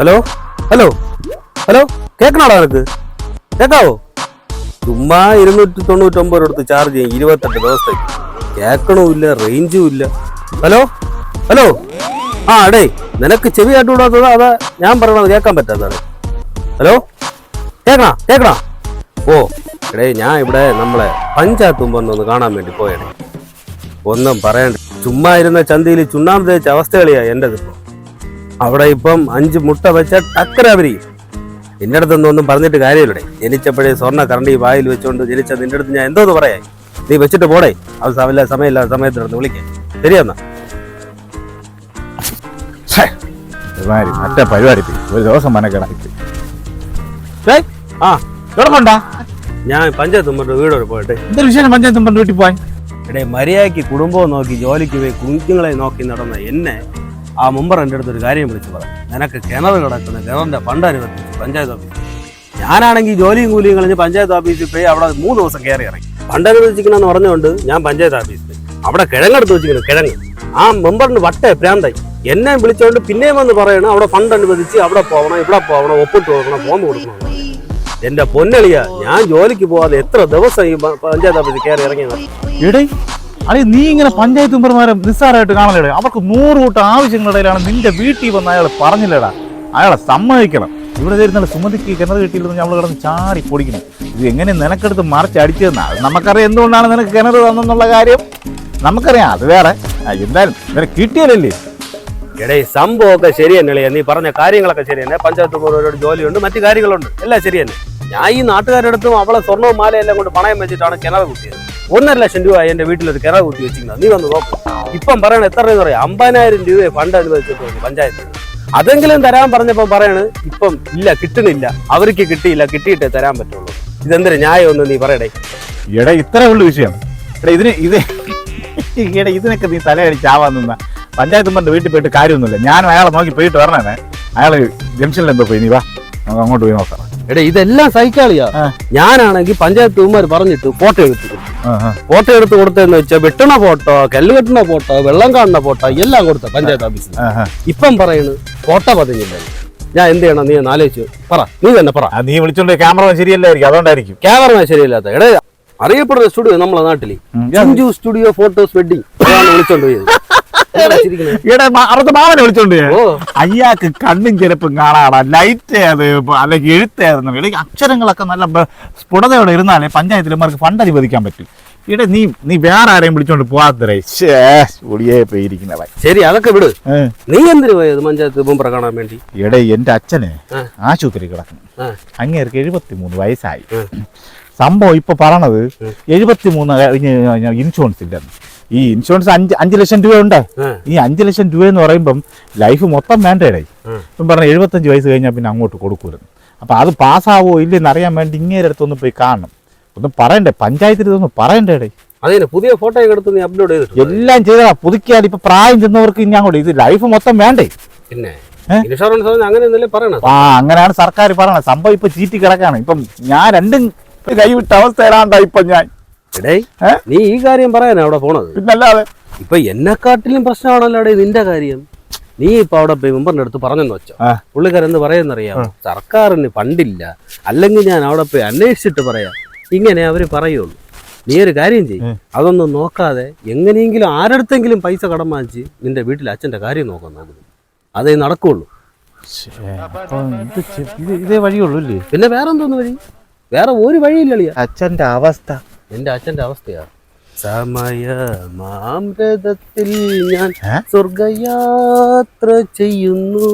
Hello hello hello കേൾക്കണോടാ നിനക്ക്? കേൾക്കാവോ? ചുമ്മാ 299 എടുത്ത് ചാർജ് ചെയ്യും 28 ദിവസത്തേക്ക്. കേൾക്കണമില്ല, റേഞ്ചും ഇല്ല. ഹലോ ഹലോ ആ അടേ നിനക്ക് ചെവി ആട്ടുകൂടാത്തതാ അതാ ഞാൻ പറയണത് കേൾക്കാൻ പറ്റാത്തതാണ്. ഹലോ കേക്കണ ഓ എടേ ഞാൻ ഇവിടെ നമ്മളെ പഞ്ചായത്ത് മുമ്പൊന്ന് കാണാൻ വേണ്ടി പോയടേ. ഒന്നും പറയണ്ട, ചുമ്മാ ഇരുന്ന ചന്തയിൽ ചുണ്ണാമ്പ് തേച്ച അവസ്ഥകളിയാ എൻ്റെത്. അവിടെ ഇപ്പം 5 മുട്ട വെച്ച ടക്കരാവരിയും. നിന്റെ അടുത്തൊന്നും പറഞ്ഞിട്ട് കാര്യമില്ലടേ. ജനിച്ചപ്പോഴേ സ്വർണ്ണ കറണ്ടി വായിൽ വെച്ചോണ്ട് ജനിച്ച നിന്റെ അടുത്ത് ഞാൻ എന്തോന്ന് പറയാ? നീ വെച്ചിട്ട് പോടേ. അത് സമയമില്ലാത്ത സമയത്തിനടുത്ത് വിളിക്കാം. ശരിയെന്നാ. മറ്റേ പരിപാടി ഒരു ദിവസം മനക്കെടാ. ഞാൻ പഞ്ചായത്ത് മുമ്പ് വീട് വരെ പോയിട്ടെ. എന്തൊരു വിഷയം പഞ്ചായത്ത് മുമ്പ് വീട്ടിൽ പോയി? എടേ മര്യാദയ്ക്ക് കുടുംബവും നോക്കി ജോലിക്ക് പോയി കുഞ്ഞുങ്ങളെ നോക്കി നടന്ന എന്നെ ആ മുമ്പർ എൻ്റെ അടുത്തൊരു കാര്യം വിളിച്ച് പറഞ്ഞു. നിനക്ക് കിണർ കിടക്കുന്ന കിണറിന്റെ ഫണ്ട് അനുവദിച്ചു പഞ്ചായത്ത് ഓഫീസിൽ. ഞാനാണെങ്കിൽ ജോലിയും കൂലിയും കളഞ്ഞ് പഞ്ചായത്ത് ഓഫീസിൽ പോയി അവിടെ 3 ദിവസം കയറി ഇറങ്ങി. ഫണ്ട് അനുവദിച്ചിരിക്കണമെന്ന് പറഞ്ഞുകൊണ്ട് ഞാൻ പഞ്ചായത്ത് ഓഫീസിൽ അവിടെ കിഴങ്ങെടുത്ത് വെച്ചിരിക്കുന്നു. കിഴങ്ങ് ആ മെമ്പറിന് വട്ടേ പ്രാന്തായി. എന്നെ വിളിച്ചോണ്ട് പിന്നെയും വന്ന് പറയണം അവിടെ ഫണ്ട് അനുവദിച്ച് അവിടെ പോകണം, ഇവിടെ പോകണം, ഒപ്പിട്ട് കൊടുക്കണം, ഫോം കൊടുക്കണം. എന്റെ പൊന്നളിയ, ഞാൻ ജോലിക്ക് പോവാതെ എത്ര ദിവസം ഈ പഞ്ചായത്ത് ഓഫീസിൽ കയറി ഇറങ്ങിയത്. അല്ലെ നീ ഇങ്ങനെ പഞ്ചായത്ത് മെമ്പർമാരെ നിസ്സാരമായിട്ട് കാണലേ? അവർക്ക് 100 കൂട്ടം ആവശ്യങ്ങളിടയിലാണ് നിന്റെ വീട്ടിൽ വന്ന് അയാൾ പറഞ്ഞില്ലടാ. അയാളെ സമ്മതിക്കണം. ഇവിടെ തരുന്ന സുമതിക്ക് കിണർ കിട്ടിയില്ലെന്ന് നമ്മൾ കിടന്ന് ചാടി പൊടിക്കണം. ഇത് എങ്ങനെ നിനക്കെടുത്ത് മറിച്ചടിച്ചതെന്നാണ് നമുക്കറിയാം. എന്തുകൊണ്ടാണ് നിനക്ക് കിണർ തന്നെന്നുള്ള കാര്യം നമുക്കറിയാം. അത് വേറെ, എന്തായാലും നിനക്ക് കിട്ടിയല്ലേ. എടേ സംഭവമൊക്കെ ശരി തന്നെയല്ലേ, നീ പറഞ്ഞ കാര്യങ്ങളൊക്കെ ശരി തന്നെ. പഞ്ചായത്ത് ഓരോരോ ജോലിയുണ്ട്, മറ്റു കാര്യങ്ങളുണ്ട്, എല്ലാം ശരി തന്നെ. ഞാൻ ഈ നാട്ടുകാരുടെ അടുത്തും അവളെ സ്വർണ്ണവും മാലയെല്ലാം കൊണ്ട് പണയം വെച്ചിട്ടാണ് കിണർ കുത്തിയത്. 1.5 ലക്ഷം രൂപ എന്റെ വീട്ടിലൊരു കിണർ കുത്തി വെച്ചിരുന്നത്. നീ വന്ന് നോക്കും. ഇപ്പം പറയണ എത്ര രൂപ പറയാം? 50,000 രൂപയെ ഫണ്ട് അനുവദിച്ചിട്ടുണ്ട് പഞ്ചായത്ത്. അതെങ്കിലും തരാൻ പറഞ്ഞപ്പോ പറയണ് ഇപ്പം ഇല്ല, കിട്ടുന്നില്ല, അവർക്ക് കിട്ടിയില്ല, കിട്ടിയിട്ടേ തരാൻ പറ്റുള്ളൂ. ഇതെന്തൊരു ന്യായം ഒന്ന് നീ പറയടേ. എടാ ഇത്രേ ഉള്ളു വിഷയം. ഇതിനൊക്കെ നീ തലയടിച്ചാവാൻ നിന്ന പഞ്ചായത്ത് മെമ്പറിന്റെ വീട്ടിൽ പോയിട്ട് കാര്യമൊന്നുമില്ല. ഞാനും അയാളെ നോക്കി പോയിട്ട് വരണേ. അയാള് ജംഗ്ഷനിൽ എന്തോ പോയി, നീ വാ അങ്ങോട്ട് പോയി നോക്കാം. എടേ ഇതെല്ലാം സൈക്കാളിയാ. ഞാനാണെങ്കിൽ പഞ്ചായത്ത് ഉമ്മാർ പറഞ്ഞിട്ട് ഫോട്ടോ എടുത്ത് കൊടുത്തതെന്ന് വെച്ചാൽ വെട്ടണ ഫോട്ടോ, കല്ല് കെട്ടണ ഫോട്ടോ, വെള്ളം കാണുന്ന ഫോട്ടോ എല്ലാം കൊടുത്ത പഞ്ചായത്ത് ഓഫീസിൽ. ഇപ്പം പറയുന്നു ഫോട്ടോ പതിഞ്ഞില്ല. ഞാൻ എന്ത് ചെയ്യണം? നീ ഒന്ന് ആലോചിച്ചു പറ. നീ തന്നെ പറ. നീ വിളിച്ചോണ്ട് ക്യാമറ ശരിയല്ലായിരിക്കും, അതുകൊണ്ടായിരിക്കും. ക്യാമറ ശരിയല്ലാത്ത എടേ അറിയപ്പെടുന്ന സ്റ്റുഡിയോ നമ്മളെ നാട്ടില് ചിഞ്ചു സ്റ്റുഡിയോ ഫോട്ടോസ് വെഡിങ് വിളിച്ചോണ്ട് പോയത്. മാവനെ വിളിച്ചോണ്ട് അയ്യാക്ക് കണ്ണും ചെലപ്പും കാണാടാ. ലൈറ്റ് അത് അല്ലെങ്കിൽ എഴുത്തേതെന്ന് അക്ഷരങ്ങളൊക്കെ നല്ല സ്ഫുടതയോടെ ഇരുന്നാലേ പഞ്ചായത്തിലമാർക്ക് ഫണ്ട് അനുവദിക്കാൻ പറ്റും. ഇവിടെ നീ വേറെ ആരെയും വിളിച്ചോണ്ട് പോവാത്തരേ പോയിരിക്കുന്ന. ശരി, അതൊക്കെ വിട്. നീ എന്തിനു പോയത് പഞ്ചായത്ത് മെമ്പറെ കാണാൻ വേണ്ടി? ഇവിടെ എന്റെ അച്ഛന് ആശുപത്രി കിടക്കുന്നു. അങ്ങേർക്ക് 73 വയസ്സായി. സംഭവം ഇപ്പൊ പറയണത് 73 കഴിഞ്ഞ് ഇൻഷുറൻസ് ഇല്ലെന്ന്. ഈ ഇൻഷുറൻസ് 5 ലക്ഷം രൂപ ഉണ്ട്. ഈ 5 ലക്ഷം രൂപ എന്ന് പറയുമ്പം ലൈഫ് മൊത്തം വേണ്ടേടേ. ഇപ്പം പറഞ്ഞ 75 വയസ്സ് കഴിഞ്ഞാൽ പിന്നെ അങ്ങോട്ട് കൊടുക്കൂരുന്നു. അപ്പൊ അത് പാസ്സാവോ ഇല്ലെന്ന് അറിയാൻ വേണ്ടി ഇങ്ങേരെ അടുത്തൊന്ന് പോയി കാണണം. ഒന്നും പറയണ്ടേ, പഞ്ചായത്തിൽ ഇതൊന്നും പറയണ്ടേടേ. അതിന് പുതിയ ഫോട്ടോ എടുത്ത് നീ അപ്ലോഡ് ചെയ്തിട്ട് എല്ലാം ചെയ്താ പുതുക്കിയാൽ ഇപ്പൊ പ്രായം ചെന്നവർക്ക് ഇനി അങ്ങോട്ട് ഇത് ലൈഫ് മൊത്തം വേണ്ടേ. പിന്നെ ഇൻഷുറൻസ് അങ്ങനെ അങ്ങനെയാണ് സർക്കാർ പറയണത്. സംഭവം ഇപ്പൊ ചീറ്റി കിടക്കാണ്. ഇപ്പം ഞാൻ രണ്ടും കൈവിട്ട അവസ്ഥയിലാണ്ടാ ഇപ്പൊ ഞാൻ. നീ ഈ കാര്യം പറയാനാ അവിടെ പോണത്? പിന്നല്ലാതെ ഇപ്പൊ എന്നെക്കാട്ടിലും പ്രശ്നമാണല്ലോ നിന്റെ കാര്യം. നീ ഇപ്പൊ അവിടെ പോയി മെമ്പറിന്റെ അടുത്ത് പറഞ്ഞെന്ന് വെച്ചോ, പുള്ളിക്കാരെന്ത് പറയുന്നറിയാമോ? സർക്കാരിന് ഫണ്ടില്ല, അല്ലെങ്കിൽ ഞാൻ അവിടെ പോയി അന്വേഷിച്ചിട്ട് പറയാം. ഇങ്ങനെ അവര് പറയുള്ളൂ. നീ ഒരു കാര്യം ചെയ്യും, അതൊന്നും നോക്കാതെ എങ്ങനെയെങ്കിലും ആരടുത്തെങ്കിലും പൈസ കടം വാങ്ങിച്ച് നിന്റെ വീട്ടിൽ അച്ഛന്റെ കാര്യം നോക്കാൻ നോക്കുന്നു. അതേ നടക്കുള്ളൂ. ഇതേ വഴിയുള്ളൂ. പിന്നെ വേറെ എന്തോന്ന് വഴി? വേറെ ഒരു വഴിയില്ലളിയ. അച്ഛന്റെ അവസ്ഥ എന്റെ അച്ഛന്റെ അവസ്ഥയാ. സമയമാമൃതത്തിൽ ഞാൻ സ്വർഗയാത്ര ചെയ്യുന്നു.